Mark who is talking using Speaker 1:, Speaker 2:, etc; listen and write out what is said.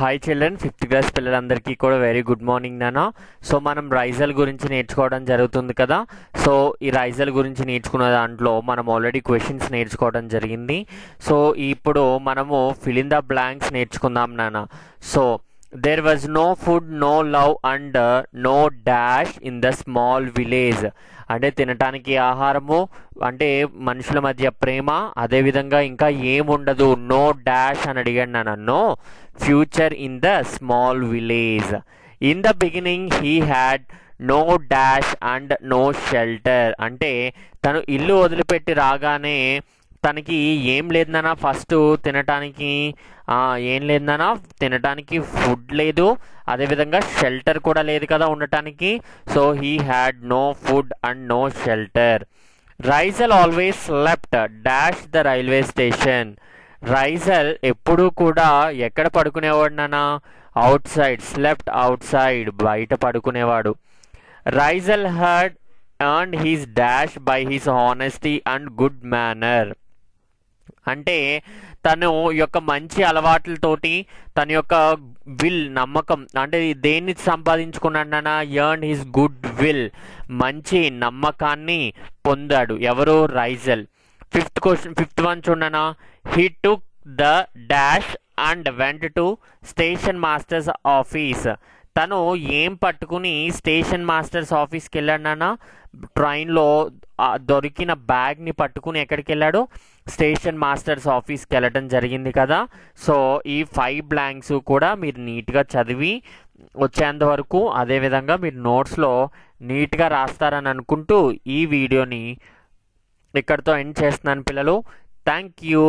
Speaker 1: Hi children, fifth class పిల్లలందరికీ కూడా very good morning నాన్న. సో మనం రైజల్ గురించి నేర్చుకోవడం జరుగుతుంది కదా. సో ఈ రైజల్ గురించి నేర్చుకున్న దాంట్లో మనం ఆల్రెడీ క్వశ్చన్స్ నేర్చుకోవడం జరిగింది. సో ఇప్పుడు మనము ఫిల్ ఇన్ ద బ్లాంక్స్ నేర్చుకుందాం నాన్న. So there was no food, no love and no dash in the small village. అంటే తినటానికి ఆహారము, అంటే మనుషుల మధ్య ప్రేమ, అదేవిధంగా ఇంకా ఏముండదు. నో డాష్ అని అడిగాడు నాన్న. No future in the small village. In the beginning he had no dash and no shelter. అంటే తను ఇల్లు వదిలిపెట్టి రాగానే తనకి ఏం లేదన్నా, ఫస్ట్ తినటానికి ఏం లేదన్నా, తినటానికి ఫుడ్ లేదు, అదేవిధంగా షెల్టర్ కూడా లేదు కదా ఉండటానికి. So he had no food and no shelter. Raizal always slept dash the railway station. Raizal ఎప్పుడూ కూడా ఎక్కడ పడుకునేవాడు నాన్న? Outside. Slept outside, బయట పడుకునేవాడు. Raizal had earned his dash by his honesty and good manner. అంటే తను యొక్క మంచి అలవాట్లతోటి తన యొక్క నమ్మకం, అంటే దేన్ని సంపాదించుకున్నాడన్నా? ఎర్న్ హిస్ గుడ్ విల్, మంచి నమ్మకాన్ని పొందాడు. ఎవరు? రైజల్. ఫిఫ్త్ వన్ చూడనా. He took the dash and went to station master's office. తను ఏం పట్టుకుని స్టేషన్ మాస్టర్స్ ఆఫీస్కి వెళ్ళాడన్నా? ట్రైన్లో దొరికిన బ్యాగ్ని పట్టుకుని ఎక్కడికి వెళ్ళాడు? స్టేషన్ మాస్టర్స్ ఆఫీస్కి వెళ్ళటం జరిగింది కదా. సో ఈ 5 బ్లాంక్స్ కూడా మీరు నీట్గా చదివి వచ్చేంత వరకు, అదేవిధంగా మీరు నోట్స్లో నీట్గా రాస్తారని అనుకుంటూ ఈ వీడియోని ఇక్కడితో ఎండ్ చేస్తున్నాను పిల్లలు. Thank you.